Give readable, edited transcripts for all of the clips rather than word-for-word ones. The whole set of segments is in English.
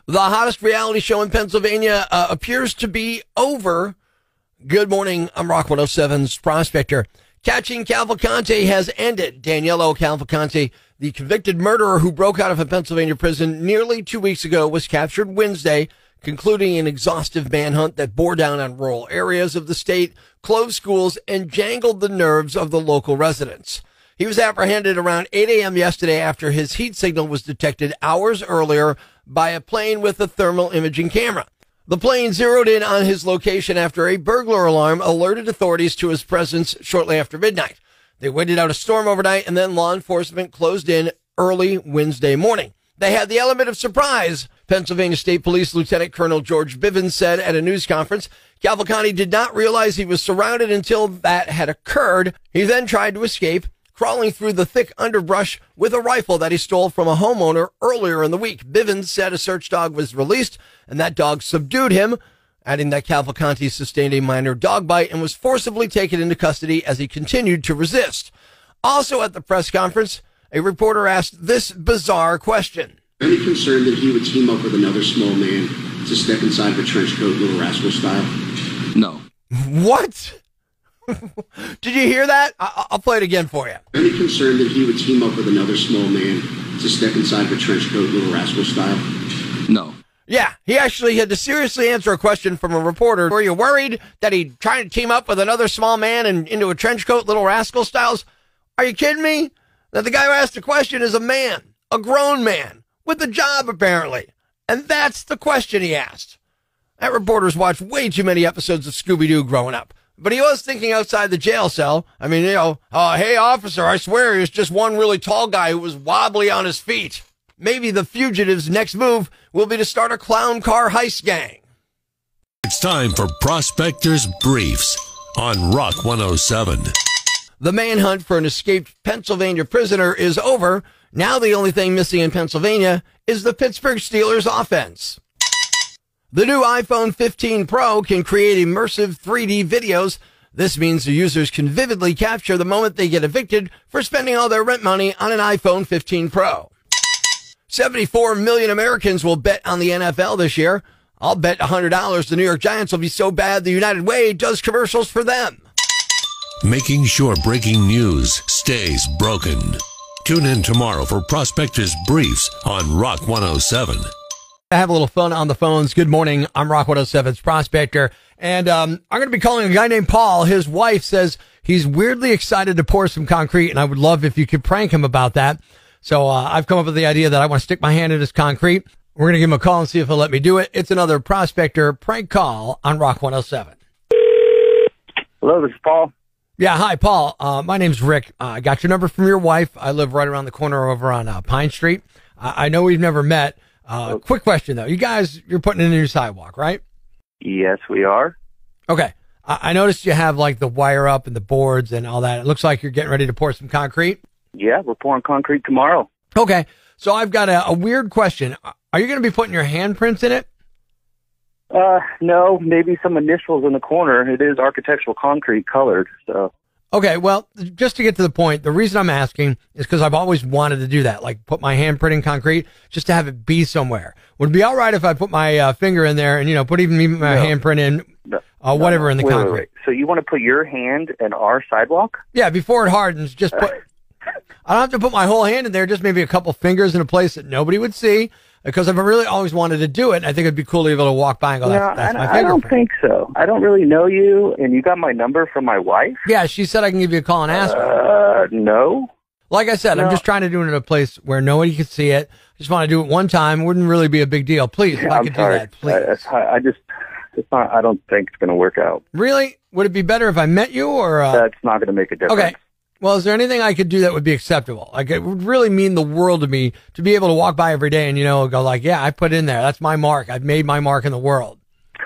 The hottest reality show in Pennsylvania appears to be over. Good morning. I'm Rock 107's Prospector. Catching Cavalcante has ended. Daniello Cavalcante, the convicted murderer who broke out of a Pennsylvania prison nearly 2 weeks ago, was captured Wednesday, concluding an exhaustive manhunt that bore down on rural areas of the state, closed schools, and jangled the nerves of the local residents. He was apprehended around 8 a.m. yesterday after his heat signal was detected hours earlier by a plane with a thermal imaging camera. The plane zeroed in on his location after a burglar alarm alerted authorities to his presence shortly after midnight. They waited out a storm overnight, and then law enforcement closed in early Wednesday morning. They had the element of surprise. Pennsylvania State Police Lieutenant Colonel George Bivens said at a news conference, Cavalcante did not realize he was surrounded until that had occurred. He then tried to escape, crawling through the thick underbrush with a rifle that he stole from a homeowner earlier in the week. Bivens said a search dog was released, and that dog subdued him, adding that Cavalcante sustained a minor dog bite and was forcibly taken into custody as he continued to resist. Also at the press conference, a reporter asked this bizarre question. Any concern that he would team up with another small man to step inside of a trench coat, Little Rascal style? No. What? Did you hear that? I'll play it again for you. Any concern that he would team up with another small man to step inside of a trench coat, Little Rascal style? No. Yeah, he actually had to seriously answer a question from a reporter. Were you worried that he'd try to team up with another small man and into a trench coat, Little Rascal styles? Are you kidding me? That the guy who asked the question is a man, a grown man, with a job apparently. And that's the question he asked. That reporter's watched way too many episodes of Scooby-Doo growing up. But he was thinking outside the jail cell. I mean, hey, officer, I swear he was just one really tall guy who was wobbly on his feet. Maybe the fugitive's next move will be to start a clown car heist gang. It's time for Prospector's Briefs on Rock 107. The manhunt for an escaped Pennsylvania prisoner is over. Now the only thing missing in Pennsylvania is the Pittsburgh Steelers offense. The new iPhone 15 Pro can create immersive 3D videos. This means the users can vividly capture the moment they get evicted for spending all their rent money on an iPhone 15 Pro. 74 million Americans will bet on the NFL this year. I'll bet $100 the New York Giants will be so bad the United Way does commercials for them. Making sure breaking news stays broken. Tune in tomorrow for Prospector's Briefs on Rock 107. I have a little fun on the phones. Good morning. I'm Rock 107's Prospector. And I'm going to be calling a guy named Paul. His wife says he's weirdly excited to pour some concrete, and I would love if you could prank him about that. So I've come up with the idea that I want to stick my hand in his concrete. We're going to give him a call and see if he'll let me do it. It's another Prospector prank call on Rock 107. Hello, this is Paul. Yeah, hi, Paul. My name's Rick. I got your number from your wife. I live right around the corner over on Pine Street. I know we've never met. Quick question, though. You're putting in a new sidewalk, right? Yes, we are. Okay. I noticed you have, like, the wire up and the boards and all that. It looks like you're getting ready to pour some concrete. Yeah, we're pouring concrete tomorrow. Okay. So I've got a weird question. Are you going to be putting your handprints in it? No, maybe some initials in the corner. It is architectural concrete colored, so. Okay, well, just to get to the point, the reason I'm asking is because I've always wanted to do that, like put my handprint in concrete, just to have it be somewhere. Would it be all right if I put my finger in there and, put even my handprint in, whatever in the concrete? Wait. So you want to put your hand in our sidewalk? Yeah, before it hardens, just put, I don't have to put my whole hand in there, just maybe a couple fingers in a place that nobody would see, because I've really always wanted to do it, and I think it'd be cool to be able to walk by and go, that's my fingerprint. I don't think so. I don't really know you, and you got my number from my wife? Yeah, she said I can give you a call and ask her. No. Like I said, I'm just trying to do it in a place where nobody can see it. I just want to do it one time. It wouldn't really be a big deal. Please, if I could do that, please. I don't think it's going to work out. Really? Would it be better if I met you, or? That's not going to make a difference. Okay. Well, is there anything I could do that would be acceptable? Like, it would really mean the world to me to be able to walk by every day and, go like, yeah, I put in there. That's my mark. I've made my mark in the world.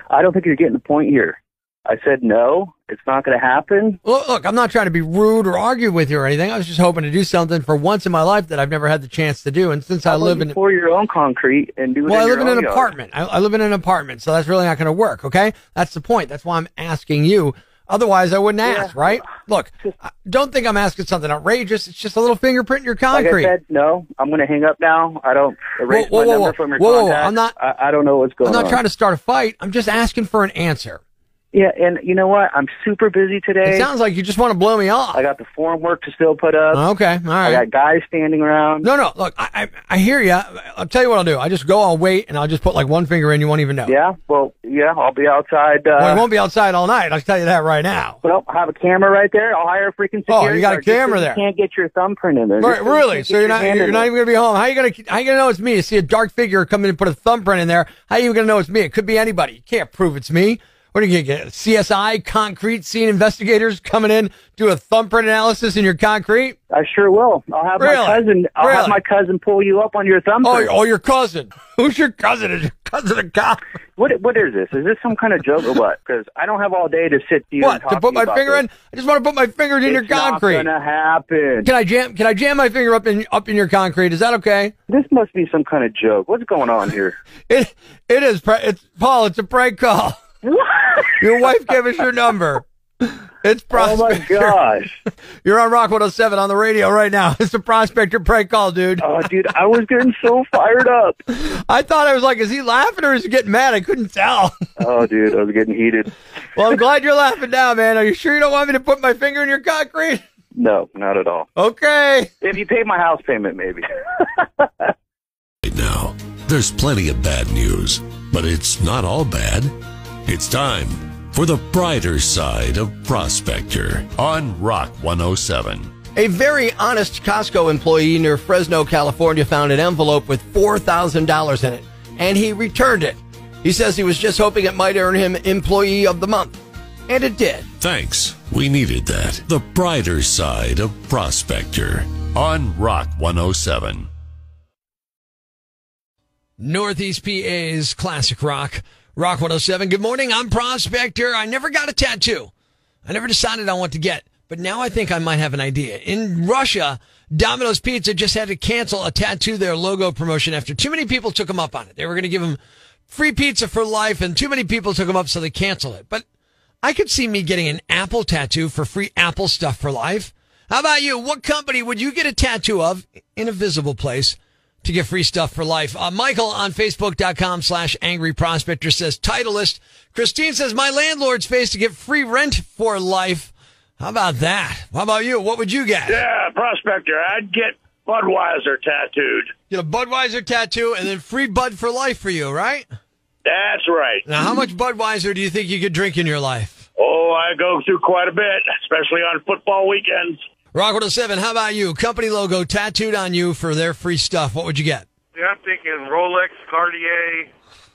I don't think you're getting the point here. I said no. It's not going to happen. Well, look, I'm not trying to be rude or argue with you or anything. I was just hoping to do something for once in my life that I've never had the chance to do. And since I live in... pour your own concrete and do it I live in an apartment. I live in an apartment, so that's really not going to work, okay? That's the point. That's why I'm asking you. Otherwise, I wouldn't ask, right? Look, don't think I'm asking something outrageous. It's just a little fingerprint in your concrete. Like I said, no, I'm going to hang up now. I don't erase my number from your contact. I'm not. I don't know what's going on. I'm not trying to start a fight. I'm just asking for an answer. Yeah, and you know what? I'm super busy today. It sounds like you just want to blow me off. I got the form work to still put up. Okay, all right. I got guys standing around. No, look, I hear you. I'll tell you what I'll do. I just go, I'll wait, and I'll just put like one finger in. You won't even know. Yeah, well, yeah, I'll be outside. Well, I won't be outside all night. I'll tell you that right now. Well, I have a camera right there. I'll hire a freaking security. Oh, you got a camera there. You can't get your thumbprint in there. Right, really? So you're not even gonna be home. How you gonna know it's me? You see a dark figure come in and put a thumbprint in there. How are you gonna know it's me? It could be anybody. You can't prove it's me. What are you going to get? CSI, concrete scene investigators coming in, do a thumbprint analysis in your concrete? I sure will. I'll have my cousin. I'll have my cousin pull you up on your thumbprint. Oh, your cousin. Who's your cousin? Is your cousin a cop? What is this? Is this some kind of joke or what? Because I don't have all day to sit to you. What? To put my finger in? I just want to put my finger in your concrete. It's not gonna happen. Can I jam my finger up in your concrete? Is that okay? This must be some kind of joke. What's going on here? It is. Paul. It's a prank call. What? Your wife gave us your number. It's Prospector. Oh, my gosh. You're on Rock 107 on the radio right now. It's a Prospector prank call, dude. Oh, dude, I was getting so fired up. I thought I was like, is he laughing or is he getting mad? I couldn't tell. Oh, dude, I was getting heated. Well, I'm glad you're laughing now, man. Are you sure you don't want me to put my finger in your concrete? No, not at all. Okay. If you pay my house payment, maybe. Right now, there's plenty of bad news, but it's not all bad. It's time for the brighter side of Prospector on Rock 107. A very honest Costco employee near Fresno, California found an envelope with $4,000 in it, and he returned it. He says he was just hoping it might earn him Employee of the Month. And it did. Thanks. We needed that. The brighter side of Prospector on Rock 107. Northeast PA's classic rock. Rock 107. Good morning. I'm Prospector. I never got a tattoo. I never decided on what to get, but now I think I might have an idea. In Russia, Domino's Pizza just had to cancel a Tattoo Their Logo promotion after too many people took them up on it. They were going to give them free pizza for life, and too many people took them up, so they canceled it. But I could see me getting an Apple tattoo for free Apple stuff for life. How about you? What company would you get a tattoo of in a visible place to get free stuff for life? Michael on Facebook.com/Angry Prospector says, Titleist. Christine says, my landlord's face to get free rent for life. How about that? How about you? What would you get? Yeah, Prospector. I'd get Budweiser tattooed. Get a Budweiser tattoo and then free Bud for life for you, right? That's right. Now, how much Budweiser do you think you could drink in your life? Oh, I go through quite a bit, especially on football weekends. Rock 107, how about you? Company logo tattooed on you for their free stuff. What would you get? Yeah, I'm thinking Rolex, Cartier,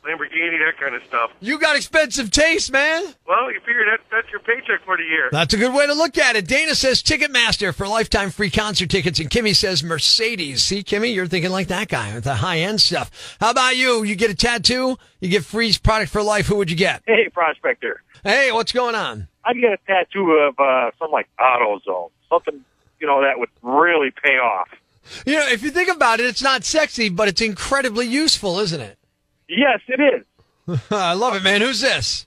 Lamborghini, that kind of stuff. You got expensive taste, man. Well, you figure that's your paycheck for the year. That's a good way to look at it. Dana says Ticketmaster for lifetime free concert tickets, and Kimmy says Mercedes. See, Kimmy, you're thinking like that guy with the high-end stuff. How about you? You get a tattoo, you get free product for life. Who would you get? Hey, Prospector. Hey, what's going on? I'd get a tattoo of something like AutoZone. Something, that would really pay off. If you think about it, it's not sexy, but it's incredibly useful, isn't it? Yes, it is. I love it, man. Who's this?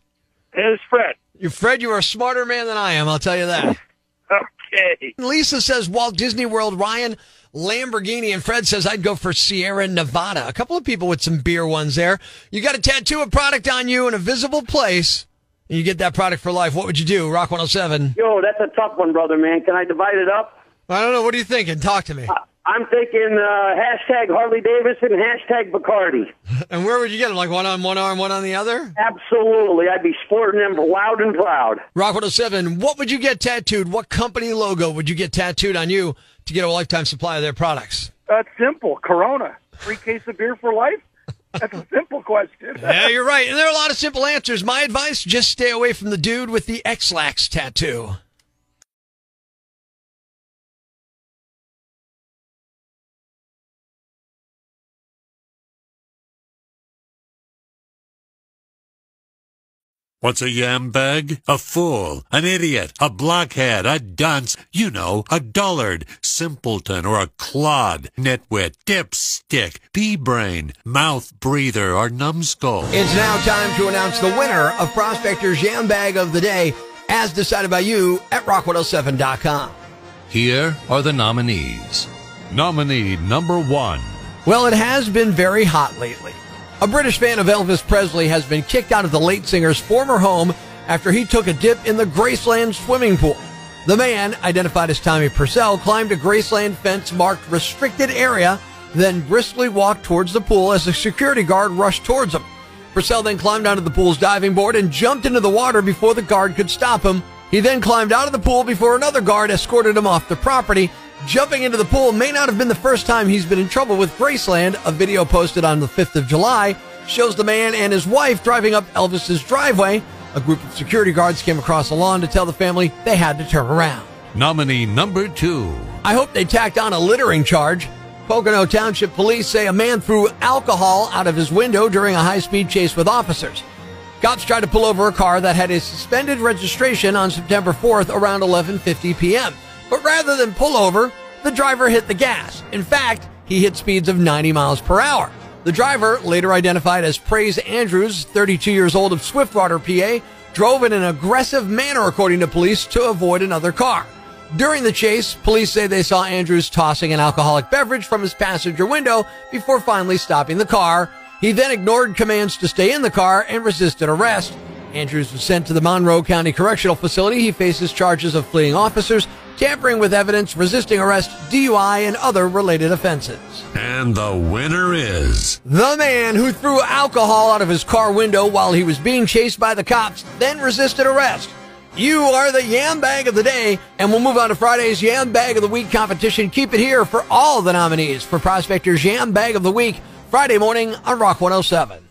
It's Fred. Fred, you are a smarter man than I am, I'll tell you that. Okay. Lisa says Walt Disney World, Ryan, Lamborghini, and Fred says I'd go for Sierra Nevada. A couple of people with some beer ones there. You got a tattoo of product on you in a visible place, and you get that product for life. What would you do? Rock 107. Yo, that's a tough one, brother, man. Can I divide it up? I don't know. What are you thinking? Talk to me. I'm thinking hashtag Harley Davidson, hashtag Bacardi. And where would you get them? Like one on one arm, one on the other? Absolutely. I'd be sporting them loud and proud. Rock 107, what would you get tattooed? What company logo would you get tattooed on you to get a lifetime supply of their products? That's simple. Corona. Free case of beer for life? That's a simple question. Yeah, you're right. And there are a lot of simple answers. My advice, just stay away from the dude with the X-Lax tattoo. What's a yam bag? A fool, an idiot, a blockhead, a dunce, a dullard, simpleton, or a clod, nitwit, dipstick, pea-brain, mouth breather, or numbskull. It's now time to announce the winner of Prospector's Yam Bag of the Day. as decided by you at rock107.com. Here are the nominees. Nominee number 1. Well, it has been very hot lately. A British fan of Elvis Presley has been kicked out of the late singer's former home after he took a dip in the Graceland swimming pool. The man, identified as Tommy Purcell, climbed a Graceland fence marked restricted area, then briskly walked towards the pool as a security guard rushed towards him. Purcell then climbed onto the pool's diving board and jumped into the water before the guard could stop him. He then climbed out of the pool before another guard escorted him off the property. Jumping into the pool may not have been the first time he's been in trouble with Graceland. A video posted on the 5th of July shows the man and his wife driving up Elvis's driveway. A group of security guards came across the lawn to tell the family they had to turn around. Nominee number 2. I hope they tacked on a littering charge. Pocono Township police say a man threw alcohol out of his window during a high-speed chase with officers. Cops tried to pull over a car that had a suspended registration on September 4th around 11:50 p.m. But rather than pull over, the driver hit the gas. In fact, he hit speeds of 90 miles per hour. The driver, later identified as Praise Andrews, 32 years old of Swiftwater, PA, drove in an aggressive manner, according to police, to avoid another car. During the chase, police say they saw Andrews tossing an alcoholic beverage from his passenger window before finally stopping the car. He then ignored commands to stay in the car and resisted arrest. Andrews was sent to the Monroe County Correctional Facility. He faces charges of fleeing officers, tampering with evidence, resisting arrest, DUI, and other related offenses. And the winner is... the man who threw alcohol out of his car window while he was being chased by the cops, then resisted arrest. You are the Yam Bag of the Day, and we'll move on to Friday's Yam Bag of the Week competition. Keep it here for all the nominees for Prospector's Yam Bag of the Week, Friday morning on Rock 107.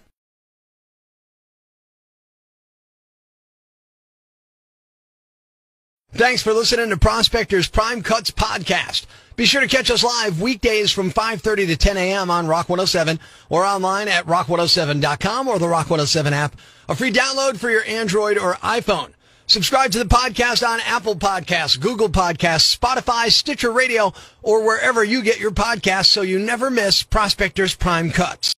Thanks for listening to Prospector's Prime Cuts podcast. Be sure to catch us live weekdays from 5:30 to 10 a.m. on Rock 107 or online at rock107.com or the Rock 107 app, a free download for your Android or iPhone. Subscribe to the podcast on Apple Podcasts, Google Podcasts, Spotify, Stitcher Radio, or wherever you get your podcasts so you never miss Prospector's Prime Cuts.